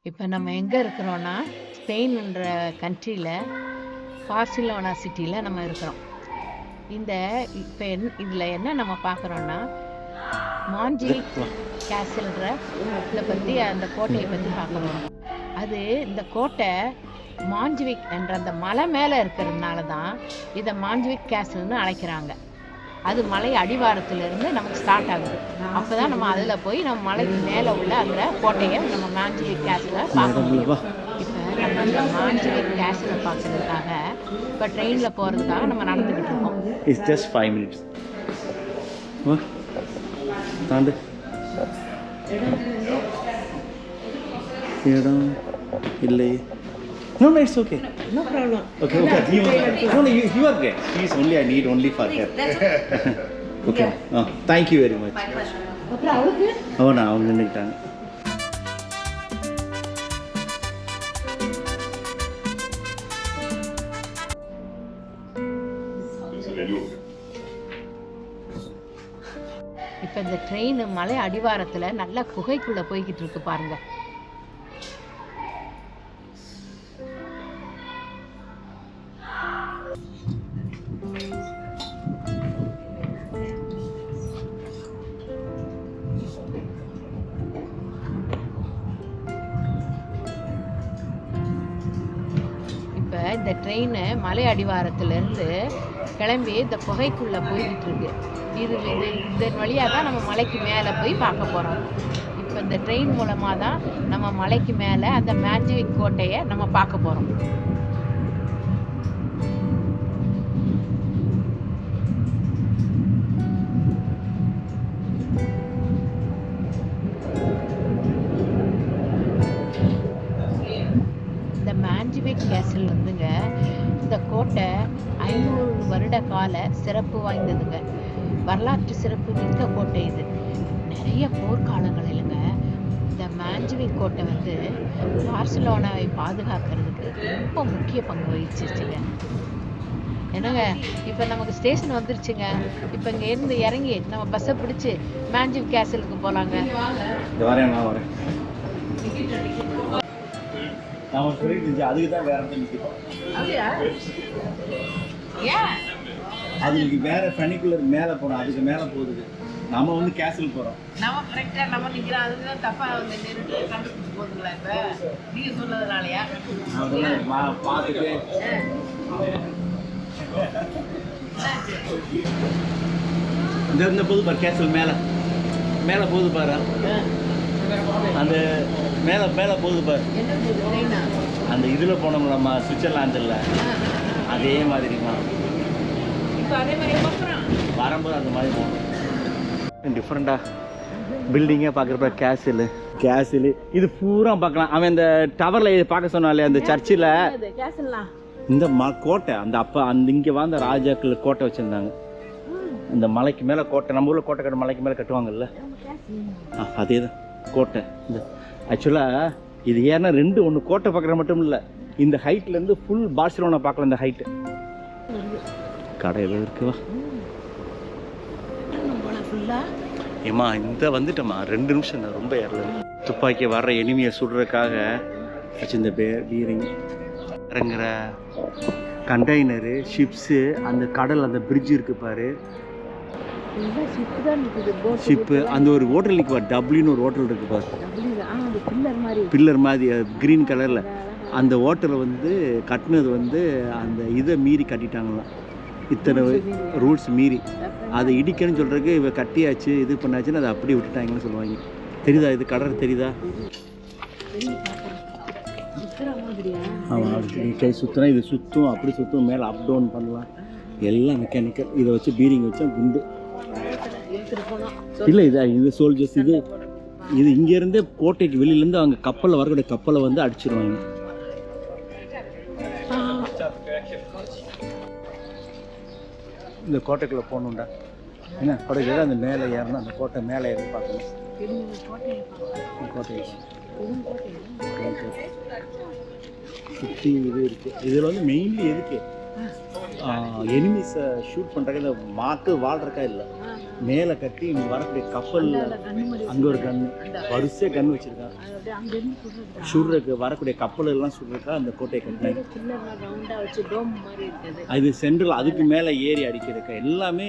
இப்போ நம்ம எங்கே இருக்கிறோன்னா ஸ்பெயின்ன்ற கண்ட்ரியில் பார்சிலோனா சிட்டியில் நம்ம இருக்கிறோம். இந்த இப்போ இதில் என்ன நம்ம பார்க்குறோன்னா மான்ஜுவிக் கேசல்ன்ற இதை பற்றி அந்த கோட்டையை பற்றி பார்க்க போகிறோம். அது இந்த கோட்டை மான்ஜுவிக் என்ற அந்த மலை மேலே இருக்கிறதுனால தான் இதை மான்ஜுவிக் கேசல்னு அழைக்கிறாங்க. அது மலை அடிவாரத்திலிருந்து நமக்கு ஸ்டார்ட் ஆகுது. அப்போ தான் நம்ம அதில் போய் நம்ம மலைக்கு மேலே உள்ள அந்த கோட்டையை நம்ம மான்ஜுவிக் கேசலை பார்க்க முடியும். இப்போ நம்ம இந்த மான்ஜுவிக் கேசலை பார்க்கறதுக்காக இப்போ ட்ரெயினில் போகிறதுக்காக நம்ம நடந்துக்கிட்டு இருக்கோம். It's just 5 minutes. தாண்டு இடம் இல்லை. No, it's okay. No problem. Okay. You are good. Please, I need only for her. Okay. Oh, thank you very much. அப்புறம் அவளுக்கு அவங்க நின்றுக்கிட்டாங்க. இப்போ இந்த ட்ரெயின் மலை அடிவாரத்தில் நல்லா குகைக்குள்ளே போய்கிட்டு இருக்கு பாருங்க. இப்போ இந்த ட்ரெயின் மலை அடிவாரத்திலேருந்து கிளம்பி இந்த குகைக்குள்ளே போய்கிட்டு இருக்கு. இதன் வழியாக தான் நம்ம மலைக்கு மேலே போய் பார்க்க போகிறோம். இப்போ இந்த ட்ரெயின் மூலமாக தான் நம்ம மலைக்கு மேலே அந்த மான்ஜுவிக் கோட்டையை நம்ம பார்க்க போகிறோம். இந்த மான்ஜுவிக் கேசல் வந்துங்க, இந்த கோட்டை 500 வருட கால சிறப்பு வாய்ந்ததுங்க. வரலாற்று சிறப்பு மிக்க கோட்டை இது. நிறைய போர்க்காலங்களிலுங்க இந்த மான்ஜுவிக் கோட்டை வந்து பார்சிலோனாவை பாதுகாக்கிறதுக்கு ரொம்ப முக்கிய பங்கு வகிச்சிருச்சுங்க. என்னங்க, இப்போ நமக்கு ஸ்டேஷன் வந்துருச்சுங்க. இப்போ இங்கே இருந்து இறங்கி நம்ம பஸ்ஸை பிடிச்சி மான்ஜுவிக் கேசலுக்கு போகலாங்க. அதுக்கு தான் வேற அதுக்கு வேற ஃபனிக்குலர் மேலே போனோம். அதுக்கு மேலே போகுது. நம்ம வந்து கேசல் போகிறோம். நம்ம கரெக்டாக நம்ம நிற்கிறோம். அதுதான் தப்பாக வந்து நிறுத்தி கண்டுபிடிச்சி போகுதுங்களா? இப்போ நீங்கள் சொன்னதுனாலயா பார்த்துட்டு இந்த போது பாரு, கேசல் மேலே மேலே போகுது பாரு. அந்த மேலே போகுது பாரு. அந்த இதில் போனோம் நம்ம சுவிட்சர்லாந்தில், அதே மாதிரிமா வரும்போது அந்த மாதிரி போகணும். டிஃப்ரெண்டாக பில்டிங்காக பார்க்குறப்ப கேசலு இது பூரா பார்க்கலாம். அவன் இந்த டவரில் பார்க்க சொன்னாலே அந்த சர்ச்சில் இந்த கோட்டை அந்த இங்கே வாழ்ந்த ராஜாக்கள் கோட்டை வச்சுருந்தாங்க. இந்த மலைக்கு மேலே கோட்டை, நம்ம ஊரில் கோட்டை கட்ட மலைக்கு மேலே கட்டுவாங்கல்ல, அதே தான் கோட்டை. இந்த ஆக்சுவலாக இது ஏன்னா ஒன்று கோட்டை பார்க்குறது மட்டும் இல்லை, இந்த ஹைட்லேருந்து ஃபுல் பார்சிலோனா பார்க்கலாம். இந்த ஹைட்டு கடையில் இருக்குவா ஏம்மா, இந்த வந்துட்டம்மா 2 நிமிஷம் தான், ரொம்ப ஏறல. துப்பாக்கி வர்ற எனிமியை சுடுறதுக்காக இந்த பீரிங் இறங்குற கண்டெய்னரு, ஷிப்ஸு, அந்த கடல், அந்த பிரிட்ஜ் இருக்கு பாரு, ஷிப்பு. அந்த ஒரு ஹோட்டல் நிற்குவா, டபிள்யூன்னு ஒரு ஹோட்டல் இருக்கு பாரு, பில்லர் மாதிரி க்ரீன் கலரில். அந்த ஹோட்டலை வந்து கட்டினது வந்து அந்த இதை மீறி கட்டிட்டாங்களாம். இத்தனை ரூல்ஸ் மீறி அதை இடிக்கணும்னு சொல்கிறதுக்கு இவ கட்டியாச்சு, இது பண்ணாச்சுன்னு அதை அப்படியே விட்டுட்டாங்கன்னு சொல்லுவாங்க. தெரியுதா? இது கடல் தெரியுதா? ஆமாம், அப்படி கை சுற்றினா இது சுற்றும், அப்படி சுற்றும், மேலே அப் டவுன் பண்ணலாம், எல்லாம் மெக்கானிக்கல். இதை வச்சு பீரிங் வச்சா குண்டு இல்லை. இது சோல்ஜர்ஸ். இது இங்கேருந்தே கோட்டைக்கு வெளியிலேருந்து அவங்க கப்பலில் வரக்கூடிய கப்பலை வந்து அடிச்சிருவாங்க. இந்த கோட்டைக்குள்ளே போகணுண்டா என்ன, கோட்டைக்குள்ள அந்த மேலே ஏறணும். அந்த கோட்டை மேலே ஏறி பார்க்கணும். கோட்டையை சுற்றி இது இருக்குது. இதில் வந்து மெயின்லி எதுக்கு எனிமீஸை ஷூட் பண்ணுறதுக்கு, இந்த மாட்டு வாழ்றக்கா இல்லை, மேலே கட்டி இங்கே வரக்கூடிய கப்பலில் அங்கே ஒரு கன்று வரிசையாக கன்று வச்சுருக்காங்க. சுடுறதுக்கு வரக்கூடிய கப்பல் எல்லாம் சுடுறதுக்கா அந்த கோட்டையை கட்டினாங்க. அது சென்ட்ரல் அதுக்கு மேலே ஏறி அடிக்கிறதுக்கா எல்லாமே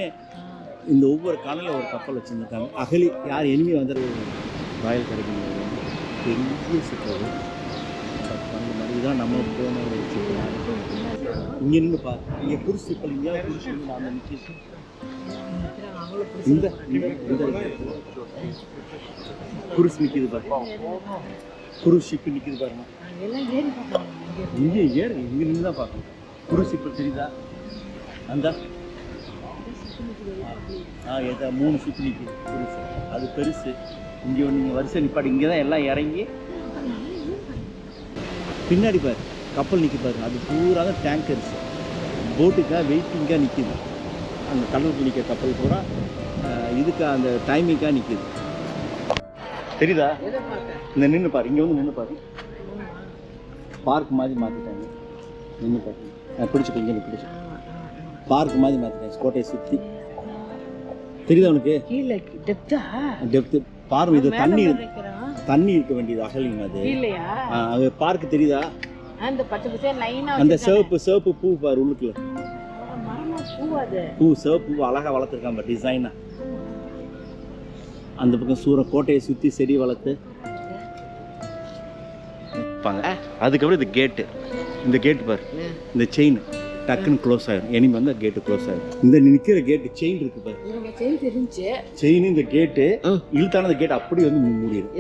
இந்த ஒவ்வொரு காலையில் ஒரு கப்பல் வச்சுருந்துருக்காங்க. அகலி யார் எனிமி வந்துடுது ராயல் கிடைக்கும் பெரிய சிக்கல் அந்த மாதிரி தான் நம்ம போன ஒரு சிக்கல். இங்கே நின்று பாரு, இங்கே புருஷ சிக்கல் இங்கே புருஷ அந்த நிற்க இந்த குருஸ் நிற்கிது பாரு, குருஸ் ஷிப்பு நிற்கிது பாருங்க. இங்கே ஏறு இங்கே நின்று தான் பார்க்கணும். குருஸ் ஷிப்பு தெரியுதா? அந்த எதா 3 ஷிப்பு நிற்கிது குருஸ், அது பெருசு. இங்கே ஒன்று நீங்கள் வரிசை நிப்பாடு, இங்கே தான் எல்லாம் இறங்கி பின்னாடி பாரு கப்பல் நிற்கி பாருங்க. அது பூரா தான் டேங்கர்ஸ் போட்டுக்காக வெயிட்டிங்காக நிற்கிது. அந்த கடலுக்கு நிற்கிற கப்பல் பூரா இதுக்கு அந்த டைமிங்காக நிற்கிது. தெரியுதா? இந்த நின்று பாரு, இங்கே வந்து நின்று பாரு. பார்க் மாதிரி மாற்றிட்டாங்க. நின்று பாரு, பிடிச்சிட்டு இங்கே பிடிச்சி பார்க் மாதிரி மாற்றிட்டாங்க கோட்டையை சுற்றி. தெரியுதா உனக்கு? டெப்த்து பாருங்க. இது தண்ணி இருக்க வேண்டியது அகலிங்க. அது பார்க் தெரியுதா? அந்த சிவப்பு பூ பாரு உள்ளுக்குள்ள பூ, சிவப்பு பூ அழகா வளர்த்துருக்காங்க டிசைனா. அந்த பக்கம் கோட்டையை சுற்றி செடி வளர்த்து அதுக்கப்புறம் இது கேட்டு, இந்த கேட்டு பாரு, இந்த செயின் டக்குன்னு க்ளோஸ் ஆயிடும். எனிமி வந்து கேட்டு க்ளோஸ் ஆயிடும். இந்த நிற்கிற கேட்டு செயின் இருக்கு பாரு, செயின் இந்த கேட்டு இழுத்தான அந்த கேட் அப்படி வந்து மூடிடும்.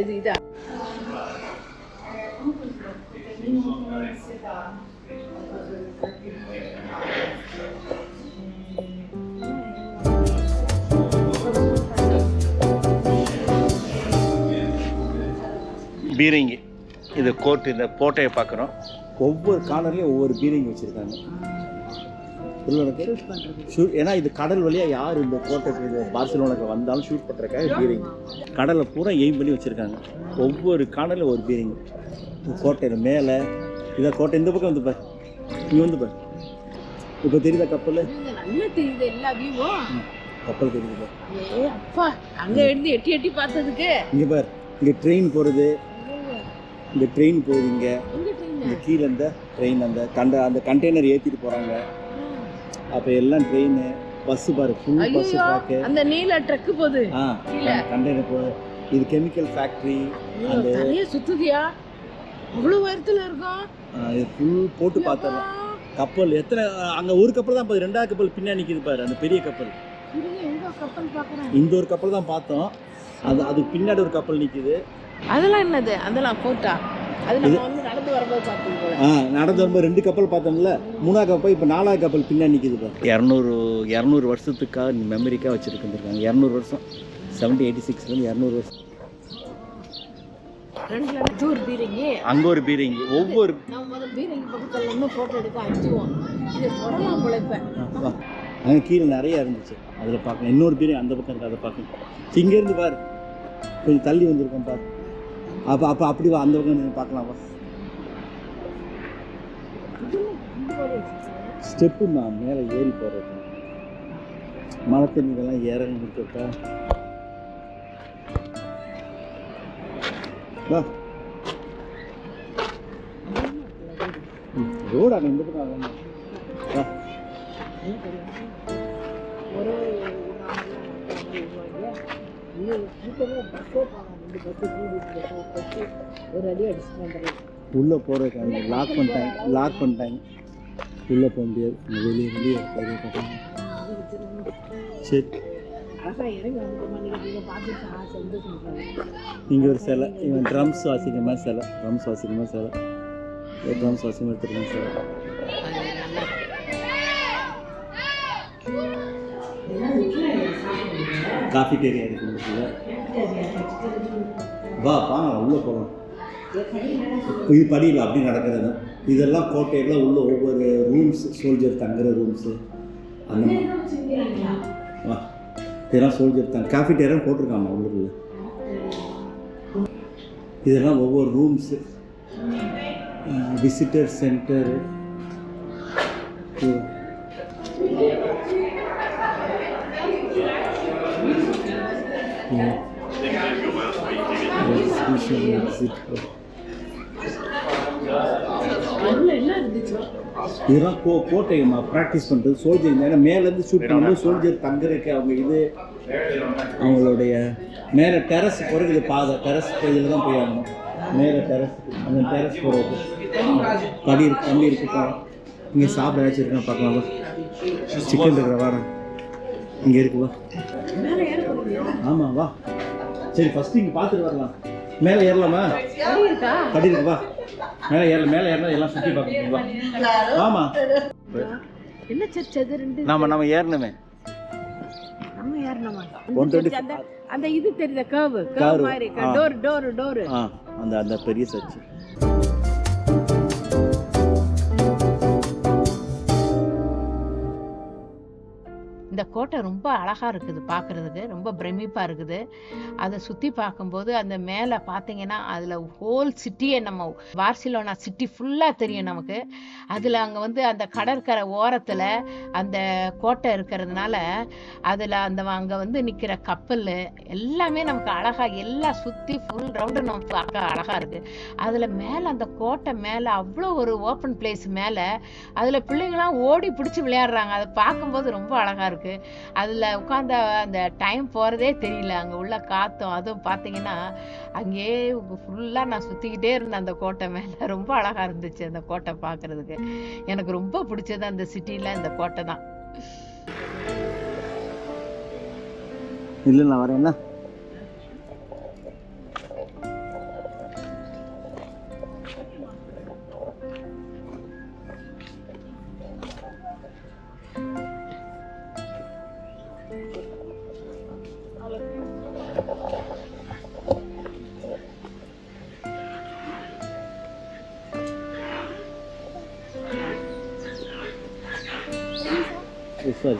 பீரங்கி இது கோட்டு, இந்த கோட்டையை பார்க்குறோம். ஒவ்வொரு கார்னர்லேயும் ஒவ்வொரு பீரங்கி வச்சுருக்காங்க. ஏன்னா இது கடல் வழியாக யார் இந்த கோட்டைக்கு பார்சிலோனாக்கு வந்தாலும் ஷூட் பண்ணுறக்காக பீரங்கி கடலை பூரா எய்ம் பண்ணி வச்சுருக்காங்க. ஒவ்வொரு கார்னர்லையும் ஒரு பீரங்கி. கோட்டையில் மேலே இதை கோட்டை இந்த பக்கம் வந்து பார், இங்கே வந்து பார். இப்போ தெரியுதா கப்பல்? கப்பல் தெரியுது அங்கே இருந்து எட்டி எட்டி பார்த்ததுக்கு. இங்கே பார், இங்கே ட்ரெயின் போகிறது, இந்த ட்ரெயின் போகுது. இங்கே இந்த கீழே இந்த ட்ரெயின் அந்த கண்டெய்னர் ஏற்றிட்டு போகிறாங்க. அப்போ எல்லாம் ட்ரெயின் பஸ்ஸு பாரு, ஃபுல் பஸ்ஸு பார்க்க அந்த நீல ட்ரக்கு போகுது. கண்டெய்னர் போகுது. இது கெமிக்கல் ஃபேக்ட்ரி. அந்த சுத்துதியா அவ்வளோ உயரத்தில் இருக்கும். இது ஃபுல் போட்டு பார்த்தோம். கப்பல் எத்தனை அங்கே ஒரு கப்பல் தான் போகுது, 2வது கப்பல் பின்னாடி நிற்கிது பாரு, அந்த பெரிய கப்பல். இந்த ஒரு கப்பல் தான் பார்த்தோம். அதுக்கு பின்னாடி ஒரு கப்பல் நிற்கிது. அதெல்லாம் என்னது? அதெல்லாம் போட்டா அது நம்ம வந்து நடந்து வரும்போது பார்த்தோம். நடந்து வரும்போது 2 கப்பல் பார்த்தோம்ல, 3வது கப்பல் இப்போ 4வது கப்பல் பின்னாடி நிற்கிது பாரு. 200 வருஷத்துக்காக மெமரிக்காக வச்சுருக்காங்க. 200 வருஷம் 1786 200 வருஷம். அங்க ஒரு பீரங்கி. ஒவ்வொரு பீரங்கி பக்கத்துல இருந்து போட்டோ எடுக்க அஞ்சுவோம். இது தொடலாம் பிழைப்பேன். அங்கே கீழே நிறைய இருந்துச்சு, அதில் பார்க்கணும். இன்னொரு பீரங்கி அந்த பக்கம் இருக்கு, அதை பார்க்கணும். இங்கேருந்து பாரு, கொஞ்சம் தள்ளி வந்திருக்கோம் பாரு. அப்போ அப்படி வா, அந்த பக்கம் நீங்கள் பார்க்கலாம். வா, ஸ்டெப்பு நான் மேலே ஏறி போகிறது. மழை தண்ணிகள்லாம் ஏறன்னு இருக்கா. ரோடு அங்கே இந்த பக்கம் ஆகணும். உள்ளே போகிறதுக்கு லாக் பண்ணிட்டாங்க. உள்ளே போக முடியாது, வெளியே சரி. இங்கே ஒரு சிலை, இவன் ட்ரம்ஸ் வாசிக்கமாக சிலை, ட்ரம்ஸ் வாசிக்கமாக எடுத்துருக்கேன் சிலை. காஃபிடேரியா இருக்குது. வா உள்ளே போகலாம். இது படியில் அப்படி நடக்கிறது. இதெல்லாம் கோட்டையில் உள்ள ஒவ்வொரு ரூம்ஸ், சோல்ஜர் தங்குற ரூம்ஸு அந்த மாதிரி. வா, இதெல்லாம் சோல்ஜர் தான். காஃபிடேரியா போட்டிருக்காங்க உள்ளூரில். இதெல்லாம் ஒவ்வொரு ரூம்ஸு, விசிட்டர் சென்டரு. இதெல்லாம் கோட்டைமா ப்ராக்டிஸ் பண்ணுறது சோல்ஜர். ஏன்னா மேலேருந்து ஷூட் பண்ணும்போது சோல்ஜர் தங்குறதுக்கு அவங்க இது அவங்களுடைய மேலே டெரஸ் போகிறது பாதை. டெரஸ் இதில் தான் போய் ஆகணும். மேலே டெரஸ், அந்த டெரஸ் போகிறது படி இருக்கு, கம்பி இருக்கு. இங்கே சாப்பிட ஏதாச்சும் இருக்குன்னா பார்க்கலாமா? சிக்கன் இருக்கிற வாடா இங்கே இருக்குவா. ஆமாம் வா. சரி ஃபஸ்ட்டு இங்கே பார்த்துட்டு வரலாம். மேலே ஏறலாமா? படி இருக்குவா. மேலே ஏறலாம் எல்லாம் சுற்றி பார்க்கணுங்களா? ஆமாம். என்ன சர்ச் அது? ரெண்டு நம்ம ஏறணுமே. நம்ம ஏறணுமா? அந்த அந்த இது தெரியுது, கர்வ் மாதிரி டோர் அந்த பெரிய சர்ச். இந்த கோட்டை ரொம்ப அழகாக இருக்குது, பார்க்குறதுக்கு ரொம்ப பிரமிப்பாக இருக்குது. அதை சுற்றி பார்க்கும்போது அந்த மேலே பார்த்தீங்கன்னா அதில் ஹோல் சிட்டியை நம்ம பார்சிலோனா சிட்டி ஃபுல்லாக தெரியும் நமக்கு. அதில் அங்கே வந்து அந்த கடற்கரை ஓரத்தில் அந்த கோட்டை இருக்கிறதுனால அதில் அங்கே வந்து நிற்கிற கப்பல் எல்லாமே நமக்கு அழகாக எல்லாம் சுற்றி ஃபுல் ரவுண்டு நமக்கு பார்க்க அழகாக இருக்குது. அதில் மேலே அந்த கோட்டை மேலே அவ்வளோ ஒரு ஓப்பன் பிளேஸ் மேலே அதில் பிள்ளைங்களாம் ஓடி பிடிச்சி விளையாடுறாங்க. அதை பார்க்கும்போது ரொம்ப அழகாக இருக்குது. அதில் உட்காந்த அந்த டைம் போகிறதே தெரியல. அங்கே உள்ள காற்றும் அதுவும் பார்த்தீங்கன்னா அங்கேயே ஃபுல்லாக நான் சுற்றிக்கிட்டே இருந்தேன் அந்த கோட்டை மேலே. ரொம்ப அழகாக இருந்துச்சு அந்த கோட்டை பார்க்குறதுக்கு. எனக்கு ரொம்ப பிடிச்சது அந்த சிட்டியில் இந்த கோட்டை தான். இல்லை நான் வரேன்னா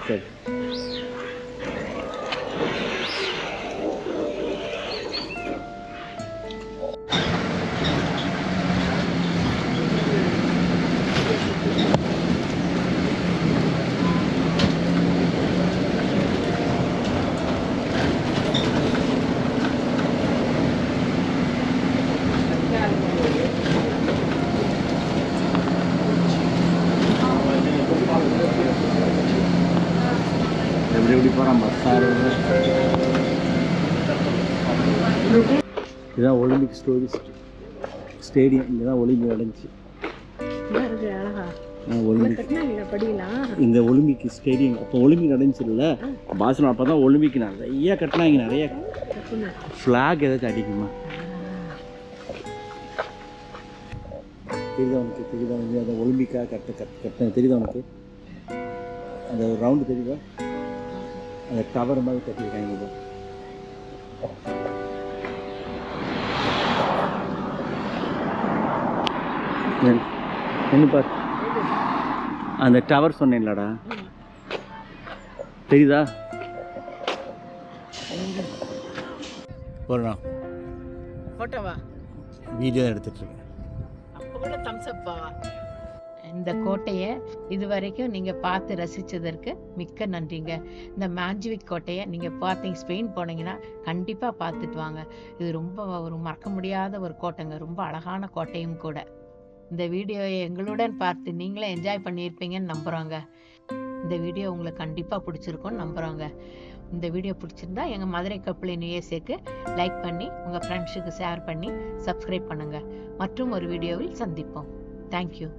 சரி. எப்படி போகிறான் பஸ்ஸார். இதுதான் ஒலிம்பிக் ஸ்டேடியம். இங்கே தான் ஒலிம்பிக் நடந்துச்சு. இந்த ஒலிம்பிக் ஸ்டேடியம் அப்போ ஒலிம்பிக் நடந்துச்சுல்ல பாசனம். அப்போ தான் ஒலிம்பிக் நிறைய கட்டினா. இங்கே நிறைய ஃப்ளாக் ஏதாச்சும் அடிக்குமா? தெரியுதா உனக்கு? அந்த ஒலிம்பிக்காக கட்டின தெரியுதா உனக்கு? அந்த ரவுண்டு தெரியுதா? அந்த டவர் மாதிரி கட்டியிருக்காங்க. என்ன பார் அந்த டவர் சொன்னேன்லடா, தெரியுதா? போடுறா போட்டோவா? வீடியோ எடுத்துட்டு இருக்கேன். அப்போ கூட தம்ஸ் அப்பா. இந்த கோட்டையை இதுவரைக்கும் நீங்கள் பார்த்து ரசித்ததற்கு மிக்க நன்றிங்க. இந்த மாஞ்சுவிக் கோட்டையை நீங்கள் பார்த்தீங்க, ஸ்பெயின் போனீங்கன்னா கண்டிப்பாக பார்த்துட்டு வாங்க. இது ரொம்ப ஒரு மறக்க முடியாத ஒரு கோட்டைங்க, ரொம்ப அழகான கோட்டையும் கூட. இந்த வீடியோவை எங்களுடன் பார்த்து நீங்களே என்ஜாய் பண்ணியிருப்பீங்கன்னு நம்புகிறோங்க. இந்த வீடியோ உங்களுக்கு கண்டிப்பாக பிடிச்சிருக்கும்னு நம்புகிறோங்க. இந்த வீடியோ பிடிச்சிருந்தா எங்கள் மதுரை கப்பலின் யுஎஸ்ஏக்கு லைக் பண்ணி உங்கள் ஃப்ரெண்ட்ஸுக்கு ஷேர் பண்ணி சப்ஸ்கிரைப் பண்ணுங்கள். மற்றும் ஒரு வீடியோவில் சந்திப்போம். தேங்க்யூ.